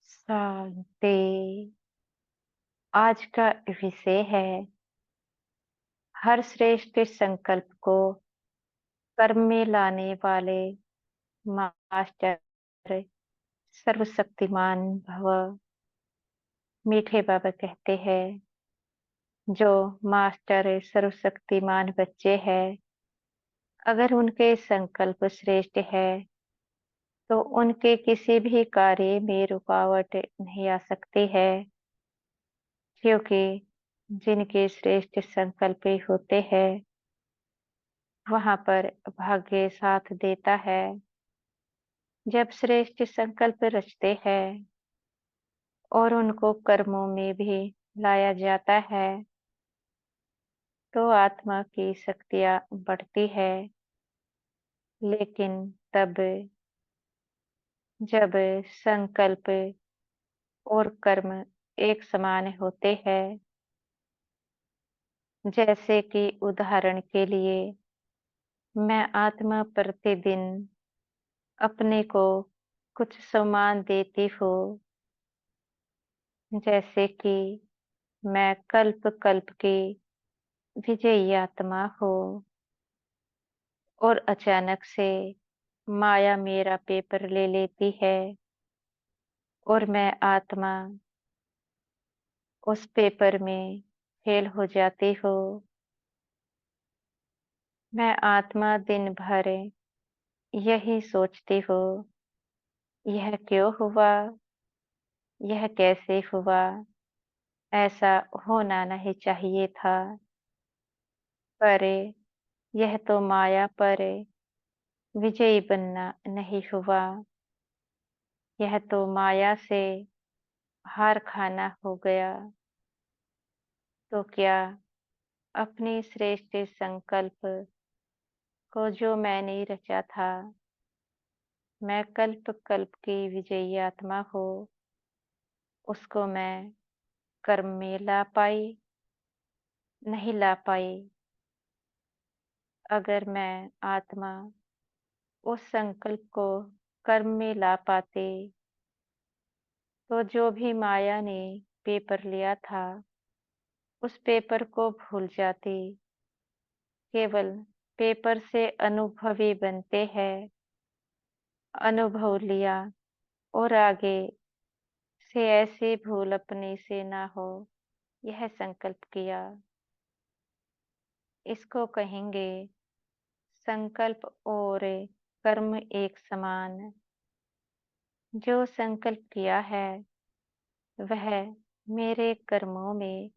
शांति। आज का विषय है हर श्रेष्ठ संकल्प को कर्म में लाने वाले मास्टर सर्वशक्तिमान भव। मीठे बाबा कहते हैं जो मास्टर सर्वशक्तिमान बच्चे हैं, अगर उनके संकल्प श्रेष्ठ है तो उनके किसी भी कार्य में रुकावट नहीं आ सकती है, क्योंकि जिनके श्रेष्ठ संकल्प होते हैं वहां पर भाग्य साथ देता है। जब श्रेष्ठ संकल्प रचते हैं और उनको कर्मों में भी लाया जाता है तो आत्मा की शक्तियां बढ़ती है। लेकिन तब जब संकल्प और कर्म एक समान होते हैं, जैसे कि उदाहरण के लिए मैं आत्मा प्रतिदिन अपने को कुछ सम्मान देती हूँ, जैसे कि मैं कल्प कल्प की विजयी आत्मा हूँ और अचानक से माया मेरा पेपर ले लेती है और मैं आत्मा उस पेपर में फेल हो जाती हूँ। मैं आत्मा दिन भर यही सोचती हूँ, यह क्यों हुआ, यह कैसे हुआ, ऐसा होना नहीं चाहिए था। पर यह तो माया पर विजयी बनना नहीं हुआ, यह तो माया से हार खाना हो गया। तो क्या अपने श्रेष्ठ संकल्प को जो मैंने रचा था, मैं कल्प कल्प की विजयी आत्मा हूँ, उसको मैं कर्म में ला पाई? नहीं ला पाई। अगर मैं आत्मा उस संकल्प को कर्म में ला पाते तो जो भी माया ने पेपर लिया था उस पेपर को भूल जाती। केवल पेपर से अनुभवी बनते हैं। अनुभव लिया और आगे से ऐसी भूल अपने से ना हो, यह संकल्प किया। इसको कहेंगे संकल्प और कर्म एक समान। जो संकल्प किया है वह मेरे कर्मों में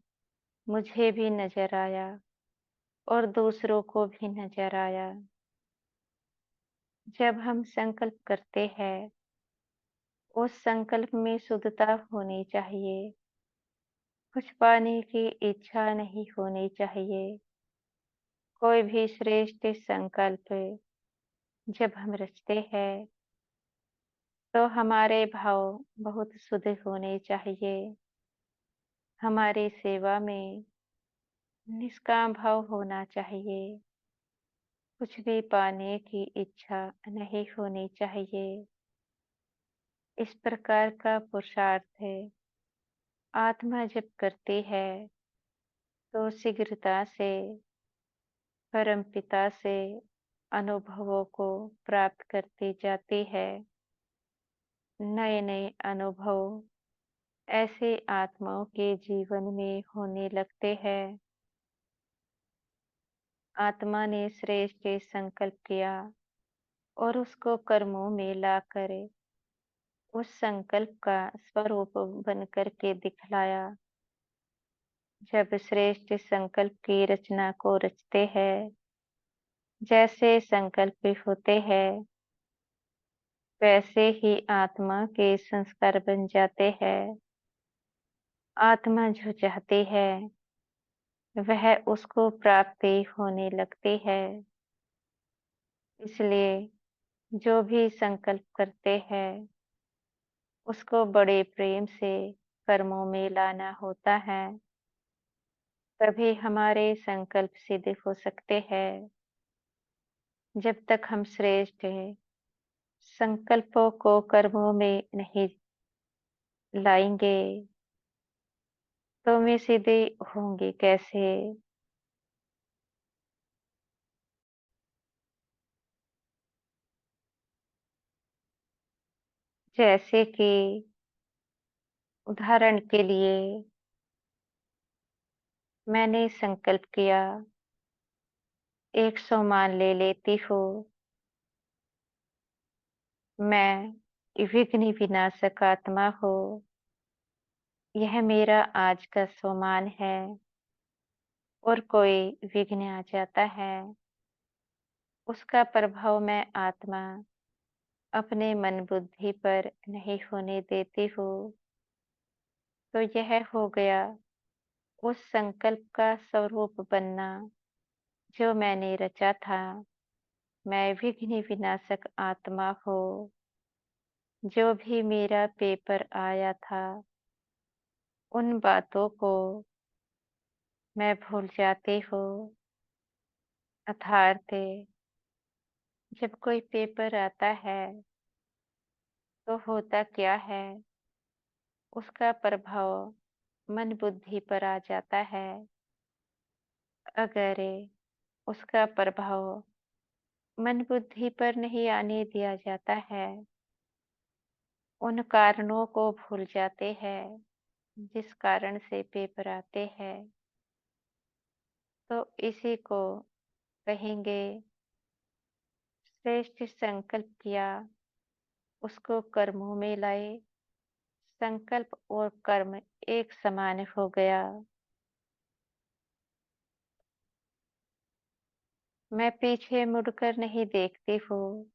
मुझे भी नजर आया और दूसरों को भी नजर आया। जब हम संकल्प करते हैं उस संकल्प में शुद्धता होनी चाहिए, कुछ पाने की इच्छा नहीं होनी चाहिए। कोई भी श्रेष्ठ संकल्प जब हम रचते हैं तो हमारे भाव बहुत शुद्ध होने चाहिए। हमारी सेवा में निष्काम भाव होना चाहिए। कुछ भी पाने की इच्छा नहीं होनी चाहिए। इस प्रकार का पुरुषार्थ आत्मा जब करती है तो शीघ्रता से परमपिता से अनुभवों को प्राप्त करती जाती है। नए नए अनुभव ऐसे आत्माओं के जीवन में होने लगते हैं। आत्मा ने श्रेष्ठ संकल्प किया और उसको कर्मों में लाकर उस संकल्प का स्वरूप बन करके दिखलाया। जब श्रेष्ठ संकल्प की रचना को रचते हैं, जैसे संकल्प होते हैं वैसे ही आत्मा के संस्कार बन जाते हैं। आत्मा जो चाहती है वह उसको प्राप्ति होने लगती है। इसलिए जो भी संकल्प करते हैं उसको बड़े प्रेम से कर्मों में लाना होता है, तभी हमारे संकल्प सिद्ध हो सकते हैं। जब तक हम श्रेष्ठ संकल्पों को कर्मों में नहीं लाएँगे, तो मैं सीधे होंगे कैसे? जैसे कि उदाहरण के लिए मैंने संकल्प किया, एक सामान ले लेती हूँ, मैं विघ्न विनाशक आत्मा हूँ, यह मेरा आज का सामान है और कोई विघ्न आ जाता है, उसका प्रभाव मैं आत्मा अपने मन बुद्धि पर नहीं होने देती हूँ, तो यह हो गया उस संकल्प का स्वरूप बनना जो मैंने रचा था। मैं विघ्न विनाशक आत्मा हूँ। जो भी मेरा पेपर आया था, उन बातों को मैं भूल जाती हूँ। अर्थात जब कोई पेपर आता है, तो होता क्या है, उसका प्रभाव मन बुद्धि पर आ जाता है। अगर उसका प्रभाव मन बुद्धि पर नहीं आने दिया जाता है, उन कारणों को भूल जाते हैं जिस कारण से पेपर आते हैं, तो इसी को कहेंगे श्रेष्ठ संकल्प किया, उसको कर्मों में लाए। संकल्प और कर्म एक समान हो गया। मैं पीछे मुड़कर नहीं देखती हूँ,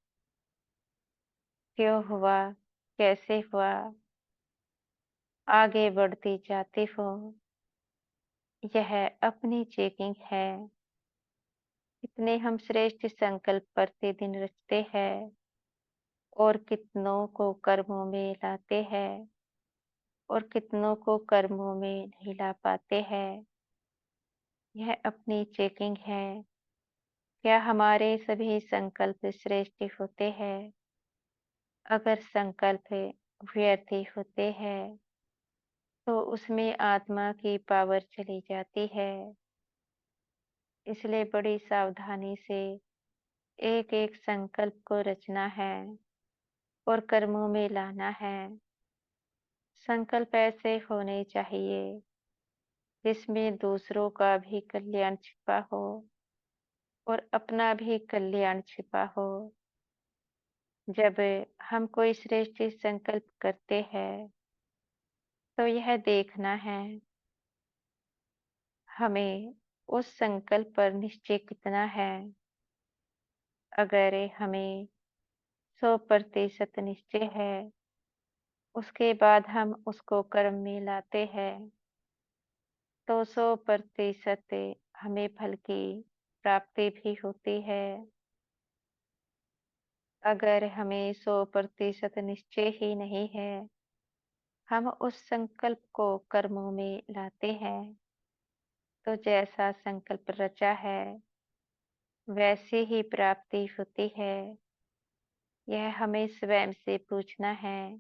क्यों हुआ, कैसे हुआ, आगे बढ़ती जाती हूँ। यह अपनी चेकिंग है। कितने हम श्रेष्ठ संकल्प प्रतिदिन रचते हैं और कितनों को कर्मों में लाते हैं और कितनों को कर्मों में नहीं ला पाते हैं। यह अपनी चेकिंग है। क्या हमारे सभी संकल्प श्रेष्ठ होते हैं? अगर संकल्प व्यर्थ होते हैं, तो उसमें आत्मा की पावर चली जाती है। इसलिए बड़ी सावधानी से एक-एक संकल्प को रचना है और कर्मों में लाना है। संकल्प ऐसे होने चाहिए जिसमें दूसरों का भी कल्याण छिपा हो और अपना भी कल्याण छिपा हो। जब हम कोई श्रेष्ठ संकल्प करते हैं, तो यह देखना है हमें उस संकल्प पर निश्चय कितना है। अगर हमें 100% निश्चय है, उसके बाद हम उसको कर्म में लाते हैं, तो 100% हमें फल की प्राप्ति भी होती है। अगर हमें 100% निश्चय ही नहीं है, हम उस संकल्प को कर्मों में लाते हैं, तो जैसा संकल्प रचा है, वैसी ही प्राप्ति होती है। यह हमें स्वयं से पूछना है।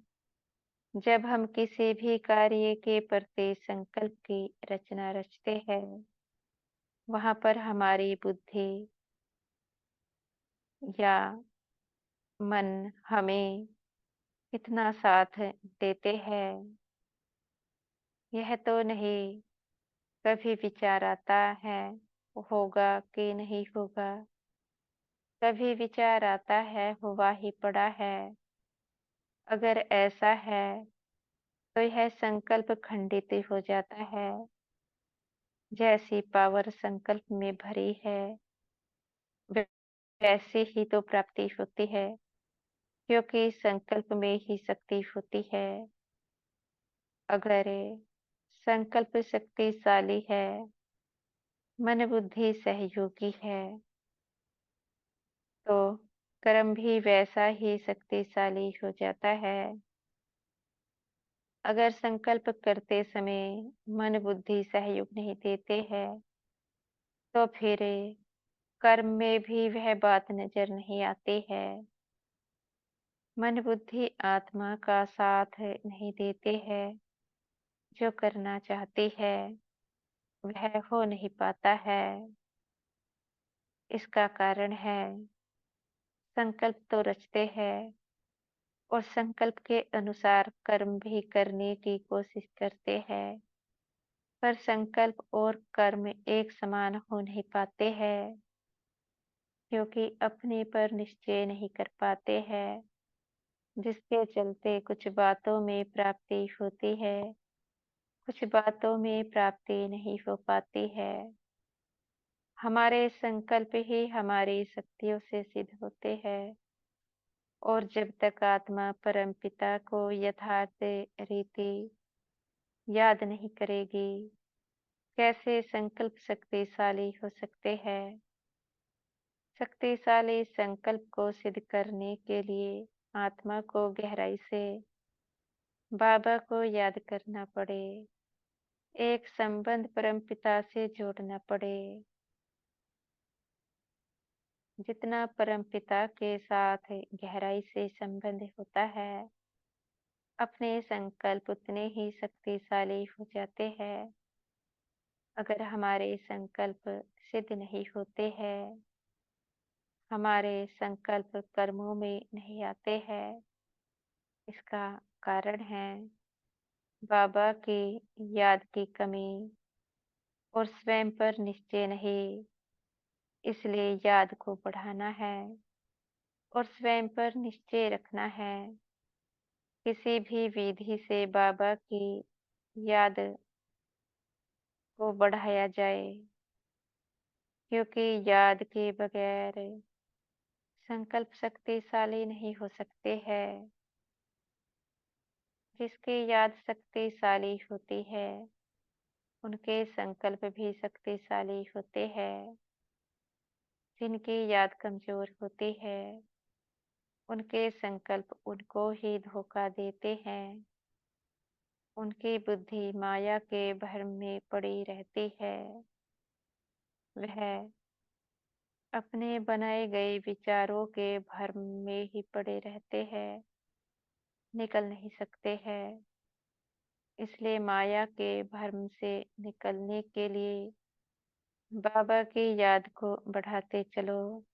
जब हम किसी भी कार्य के प्रति संकल्प की रचना रचते हैं, वहाँ पर हमारी बुद्धि या मन हमें कितना साथ देते हैं, यह तो नहीं कभी विचार आता है होगा कि नहीं होगा। कभी विचार आता है हुआ ही पड़ा है। अगर ऐसा है, तो यह संकल्प खंडित हो जाता है। जैसी पावर संकल्प में भरी है, वैसी ही तो प्राप्ति होती है, क्योंकि संकल्प में ही शक्ति होती है। अगर संकल्प शक्तिशाली है, मन बुद्धि सहयोगी है, तो कर्म भी वैसा ही शक्तिशाली हो जाता है। अगर संकल्प करते समय मन बुद्धि सहयोग नहीं देते हैं, तो फिर कर्म में भी वह बात नजर नहीं आती है। मन बुद्धि आत्मा का साथ नहीं देते हैं। जो करना चाहती है वह हो नहीं पाता है। इसका कारण है संकल्प तो रचते हैं और संकल्प के अनुसार कर्म भी करने की कोशिश करते हैं, पर संकल्प और कर्म एक समान हो नहीं पाते हैं, क्योंकि अपने पर निश्चय नहीं कर पाते हैं, जिसके चलते कुछ बातों में प्राप्ति होती है, कुछ बातों में प्राप्ति नहीं हो पाती है। हमारे संकल्प ही हमारी शक्तियों से सिद्ध होते हैं, और जब तक आत्मा परमपिता को यथार्थ रीति याद नहीं करेगी, कैसे संकल्प शक्तिशाली हो सकते हैं। शक्तिशाली संकल्प को सिद्ध करने के लिए आत्मा को गहराई से बाबा को याद करना पड़े, एक संबंध परमपिता से जोड़ना पड़े। जितना परमपिता के साथ गहराई से संबंध होता है, अपने संकल्प उतने ही शक्तिशाली हो जाते हैं। अगर हमारे संकल्प सिद्ध नहीं होते हैं, हमारे संकल्प कर्मों में नहीं आते हैं, इसका कारण है बाबा की याद की कमी और स्वयं पर निश्चय नहीं। इसलिए याद को बढ़ाना है और स्वयं पर निश्चय रखना है। किसी भी विधि से बाबा की याद को बढ़ाया जाए, क्योंकि याद के बगैर संकल्प शक्तिशाली नहीं हो सकते हैं। जिसकी याद शक्तिशाली होती है, उनके संकल्प भी शक्तिशाली होते हैं। जिनकी याद कमजोर होती है, उनके संकल्प उनको ही धोखा देते हैं। उनकी बुद्धि माया के भ्रम में पड़ी रहती है। वह अपने बनाए गए विचारों के भ्रम में ही पड़े रहते हैं, निकल नहीं सकते हैं। इसलिए माया के भ्रम से निकलने के लिए बाबा की याद को बढ़ाते चलो,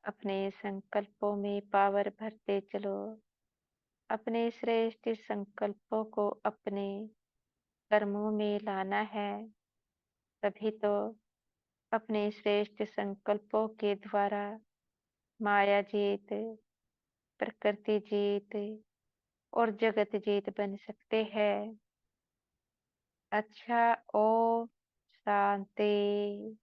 अपने संकल्पों में पावर भरते चलो, अपने श्रेष्ठ संकल्पों को अपने कर्मों में लाना है। तभी तो अपने श्रेष्ठ संकल्पों के द्वारा माया जीत, प्रकृति जीत और जगत जीत बन सकते हैं। अच्छा, ओम शांति।